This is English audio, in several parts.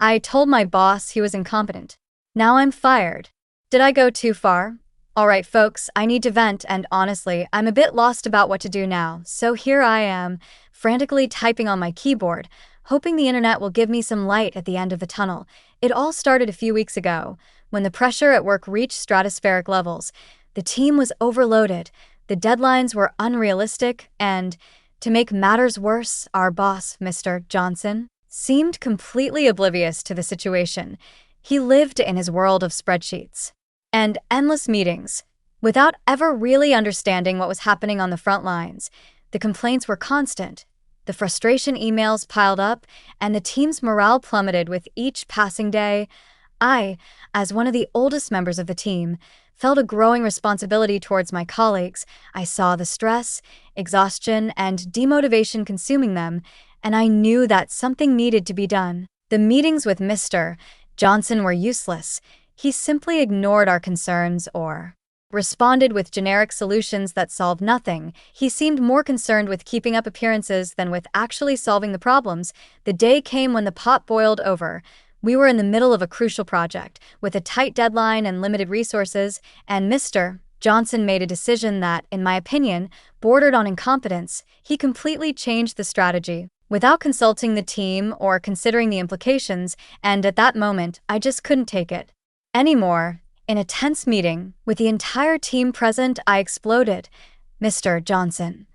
I told my boss he was incompetent. Now I'm fired. Did I go too far? Alright folks, I need to vent, and honestly, I'm a bit lost about what to do now, so here I am, frantically typing on my keyboard, hoping the internet will give me some light at the end of the tunnel. It all started a few weeks ago, when the pressure at work reached stratospheric levels. The team was overloaded, the deadlines were unrealistic, and, to make matters worse, our boss, Mr. Johnson, seemed completely oblivious to the situation. He lived in his world of spreadsheets and endless meetings, without ever really understanding what was happening on the front lines. The complaints were constant, the frustration emails piled up, and the team's morale plummeted with each passing day. I, as one of the oldest members of the team, felt a growing responsibility towards my colleagues. I saw the stress, exhaustion, and demotivation consuming them, and I knew that something needed to be done. The meetings with Mr. Johnson were useless. He simply ignored our concerns or responded with generic solutions that solved nothing. He seemed more concerned with keeping up appearances than with actually solving the problems. The day came when the pot boiled over. We were in the middle of a crucial project, with a tight deadline and limited resources, and Mr. Johnson made a decision that, in my opinion, bordered on incompetence. He completely changed the strategy, without consulting the team or considering the implications, and at that moment, I just couldn't take it anymore. In a tense meeting, with the entire team present, I exploded. "Mr. Johnson,"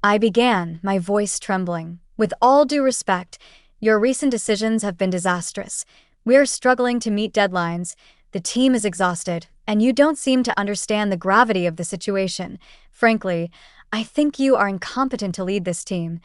I began, my voice trembling, "with all due respect, your recent decisions have been disastrous. We are struggling to meet deadlines, the team is exhausted, and you don't seem to understand the gravity of the situation. Frankly, I think you are incompetent to lead this team."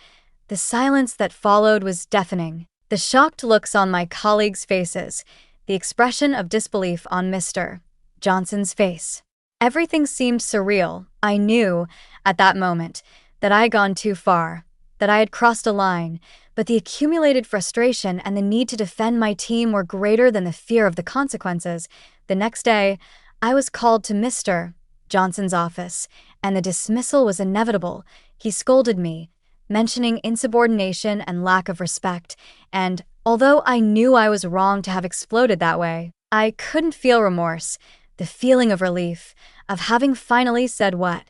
The silence that followed was deafening. The shocked looks on my colleagues' faces, the expression of disbelief on Mr. Johnson's face. Everything seemed surreal. I knew, at that moment, that I had gone too far, that I had crossed a line, but the accumulated frustration and the need to defend my team were greater than the fear of the consequences. The next day, I was called to Mr. Johnson's office, and the dismissal was inevitable. He scolded me, mentioning insubordination and lack of respect, and although I knew I was wrong to have exploded that way, I couldn't feel remorse. The feeling of relief, of having finally said what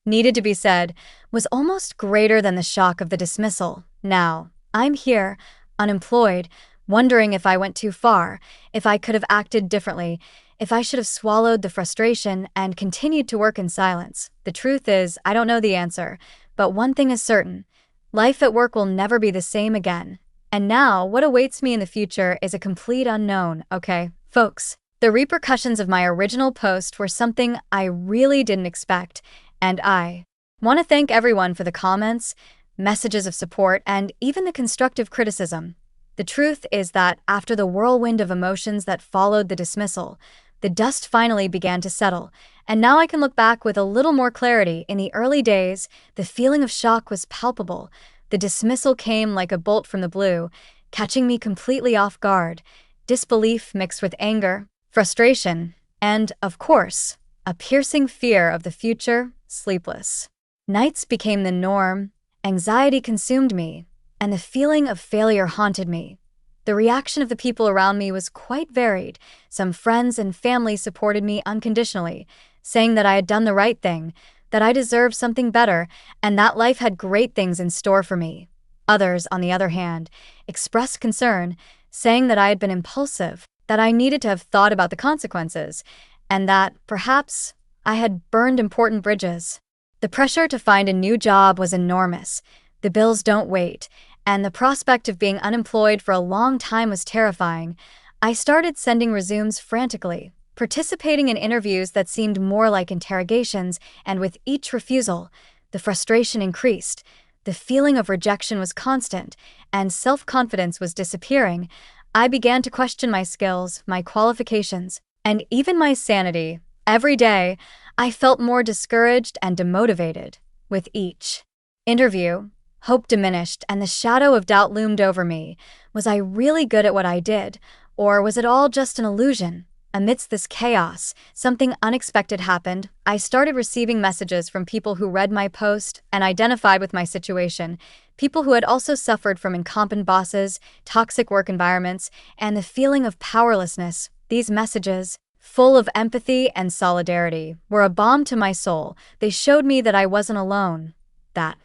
needed to be said, was almost greater than the shock of the dismissal. Now, I'm here, unemployed, wondering if I went too far, if I could have acted differently, if I should have swallowed the frustration and continued to work in silence. The truth is, I don't know the answer, but one thing is certain: life at work will never be the same again. And now, what awaits me in the future is a complete unknown, okay, folks? The repercussions of my original post were something I really didn't expect, and I want to thank everyone for the comments, messages of support, and even the constructive criticism. The truth is that after the whirlwind of emotions that followed the dismissal, the dust finally began to settle, and now I can look back with a little more clarity. In the early days, the feeling of shock was palpable. The dismissal came like a bolt from the blue, catching me completely off guard. Disbelief mixed with anger, frustration, and, of course, a piercing fear of the future. Sleepless nights became the norm, anxiety consumed me, and the feeling of failure haunted me. The reaction of the people around me was quite varied. Some friends and family supported me unconditionally, saying that I had done the right thing, that I deserved something better, and that life had great things in store for me. Others, on the other hand, expressed concern, saying that I had been impulsive, that I needed to have thought about the consequences, and that, perhaps, I had burned important bridges. The pressure to find a new job was enormous. The bills don't wait, and the prospect of being unemployed for a long time was terrifying. I started sending resumes frantically, participating in interviews that seemed more like interrogations, and with each refusal, the frustration increased. The feeling of rejection was constant, and self-confidence was disappearing. I began to question my skills, my qualifications, and even my sanity. Every day, I felt more discouraged and demotivated. With each interview, hope diminished and the shadow of doubt loomed over me. Was I really good at what I did, or was it all just an illusion? Amidst this chaos, something unexpected happened. I started receiving messages from people who read my post and identified with my situation, people who had also suffered from incompetent bosses, toxic work environments, and the feeling of powerlessness. These messages, full of empathy and solidarity, were a balm to my soul. They showed me that I wasn't alone, that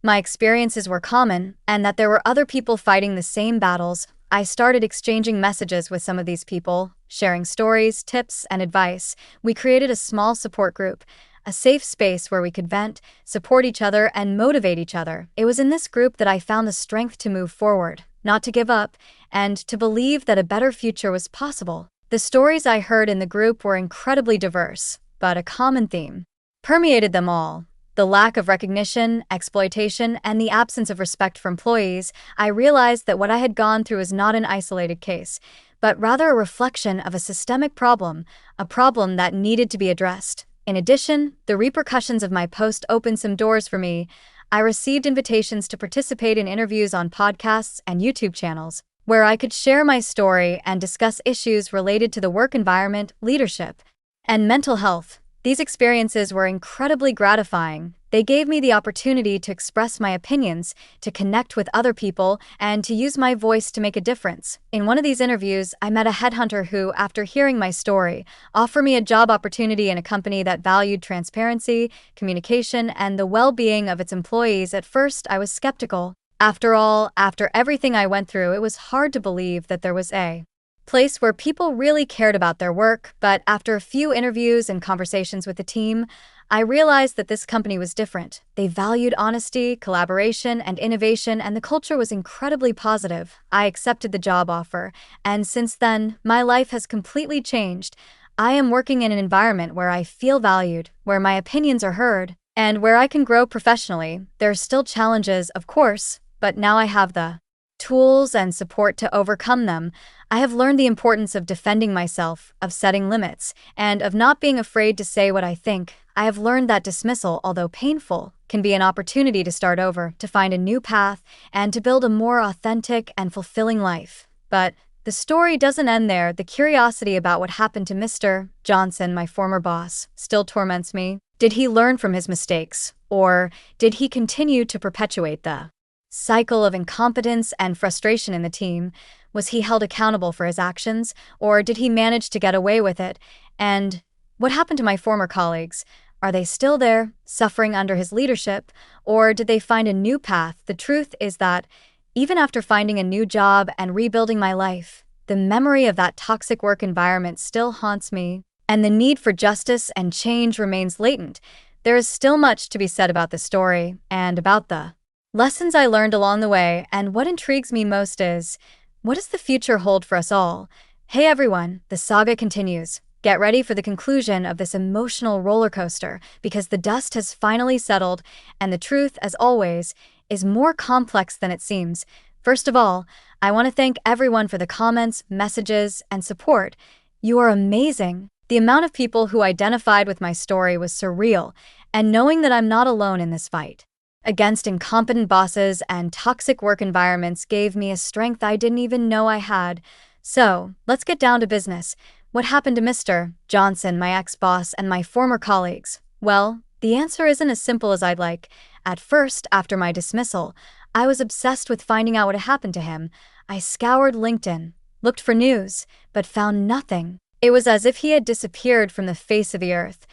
my experiences were common, and that there were other people fighting the same battles. I started exchanging messages with some of these people, sharing stories, tips, and advice. We created a small support group, a safe space where we could vent, support each other, and motivate each other. It was in this group that I found the strength to move forward, not to give up, and to believe that a better future was possible. The stories I heard in the group were incredibly diverse, but a common theme permeated them all: the lack of recognition, exploitation, and the absence of respect for employees. I realized that what I had gone through was not an isolated case, but rather a reflection of a systemic problem, a problem that needed to be addressed. In addition, the repercussions of my post opened some doors for me. I received invitations to participate in interviews on podcasts and YouTube channels, where I could share my story and discuss issues related to the work environment, leadership, and mental health. These experiences were incredibly gratifying. They gave me the opportunity to express my opinions, to connect with other people, and to use my voice to make a difference. In one of these interviews, I met a headhunter who, after hearing my story, offered me a job opportunity in a company that valued transparency, communication, and the well-being of its employees. At first, I was skeptical. After all, after everything I went through, it was hard to believe that there was a place where people really cared about their work. But after a few interviews and conversations with the team, I realized that this company was different. They valued honesty, collaboration, and innovation, and the culture was incredibly positive. I accepted the job offer, and since then, my life has completely changed. I am working in an environment where I feel valued, where my opinions are heard, and where I can grow professionally. There are still challenges, of course, but now I have the tools and support to overcome them. I have learned the importance of defending myself, of setting limits, and of not being afraid to say what I think. I have learned that dismissal, although painful, can be an opportunity to start over, to find a new path, and to build a more authentic and fulfilling life. But the story doesn't end there. The curiosity about what happened to Mr. Johnson, my former boss, still torments me. Did he learn from his mistakes, or did he continue to perpetuate the cycle of incompetence and frustration in the team? Was he held accountable for his actions, or did he manage to get away with it? And what happened to my former colleagues? Are they still there, suffering under his leadership, or did they find a new path? The truth is that, even after finding a new job and rebuilding my life, the memory of that toxic work environment still haunts me, and the need for justice and change remains latent. There is still much to be said about the story, and about the lessons I learned along the way. And what intrigues me most is, what does the future hold for us all? Hey everyone, the saga continues. Get ready for the conclusion of this emotional roller coaster, because the dust has finally settled, and the truth, as always, is more complex than it seems. First of all, I want to thank everyone for the comments, messages, and support. You are amazing. The amount of people who identified with my story was surreal, and knowing that I'm not alone in this fight against incompetent bosses and toxic work environments gave me a strength I didn't even know I had. So, let's get down to business. What happened to Mr. Johnson, my ex-boss, and my former colleagues? Well, the answer isn't as simple as I'd like. At first, after my dismissal, I was obsessed with finding out what had happened to him. I scoured LinkedIn, looked for news, but found nothing. It was as if he had disappeared from the face of the earth.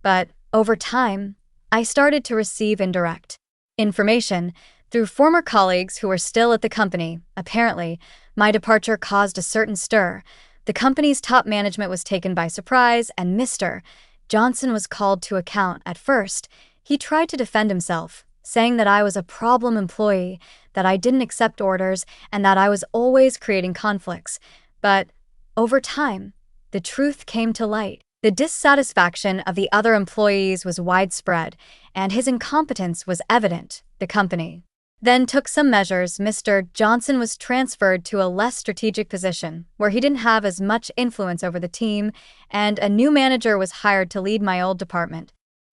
But over time, I started to receive indirect information through former colleagues who were still at the company. Apparently, my departure caused a certain stir. The company's top management was taken by surprise, and Mr. Johnson was called to account. At first, he tried to defend himself, saying that I was a problem employee, that I didn't accept orders, and that I was always creating conflicts. But over time, the truth came to light. The dissatisfaction of the other employees was widespread, and his incompetence was evident. The company then took some measures. Mr. Johnson was transferred to a less strategic position, where he didn't have as much influence over the team, and a new manager was hired to lead my old department.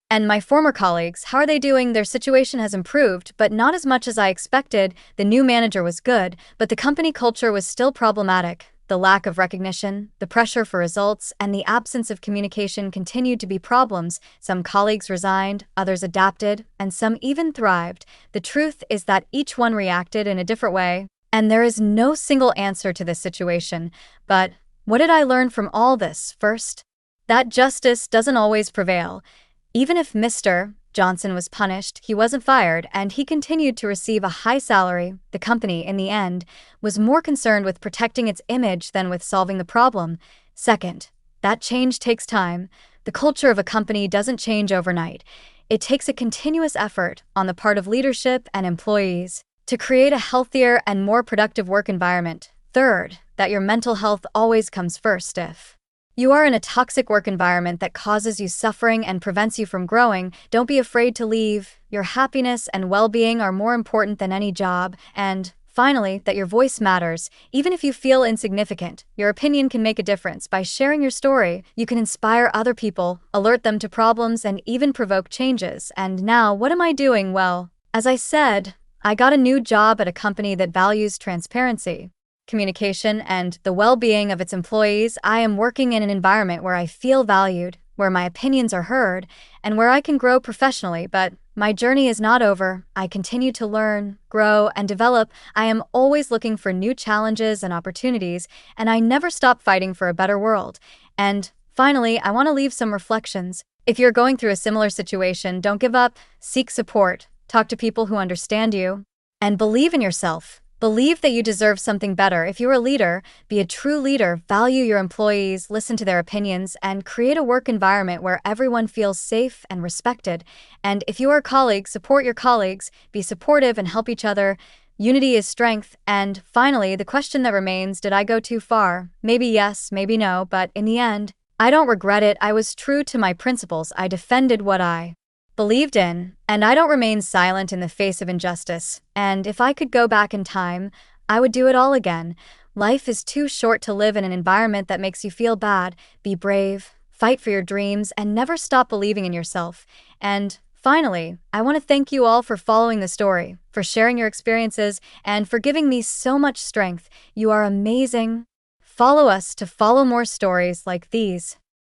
And my former colleagues, how are they doing? Their situation has improved, but not as much as I expected. The new manager was good, but the company culture was still problematic. The lack of recognition, the pressure for results, and the absence of communication continued to be problems. Some colleagues resigned, others adapted, and some even thrived. The truth is that each one reacted in a different way, and there is no single answer to this situation. But what did I learn from all this? First, that justice doesn't always prevail. Even if Mr. Johnson was punished, he wasn't fired, and he continued to receive a high salary. The company, in the end, was more concerned with protecting its image than with solving the problem. Second, that change takes time. The culture of a company doesn't change overnight. It takes a continuous effort on the part of leadership and employees to create a healthier and more productive work environment. Third, that your mental health always comes first. If you are in a toxic work environment that causes you suffering and prevents you from growing, don't be afraid to leave. Your happiness and well-being are more important than any job. And finally, that your voice matters. Even if you feel insignificant, your opinion can make a difference. By sharing your story, you can inspire other people, alert them to problems, and even provoke changes. And now, what am I doing? Well, as I said, I got a new job at a company that values transparency, communication, and the well-being of its employees. I am working in an environment where I feel valued, where my opinions are heard, and where I can grow professionally. But my journey is not over. I continue to learn, grow, and develop. I am always looking for new challenges and opportunities, and I never stop fighting for a better world. And finally, I want to leave some reflections. If you're going through a similar situation, don't give up. Seek support. Talk to people who understand you. And believe in yourself. Believe that you deserve something better. If you're a leader, be a true leader, value your employees, listen to their opinions, and create a work environment where everyone feels safe and respected. And if you are a colleague, support your colleagues, be supportive and help each other. Unity is strength. And finally, the question that remains, did I go too far? Maybe yes, maybe no, but in the end, I don't regret it. I was true to my principles. I defended what I believed in, and I don't remain silent in the face of injustice. And if I could go back in time, I would do it all again. Life is too short to live in an environment that makes you feel bad. Be brave, fight for your dreams, and never stop believing in yourself. And finally, I want to thank you all for following the story, for sharing your experiences, and for giving me so much strength. You are amazing. Follow us to follow more stories like these.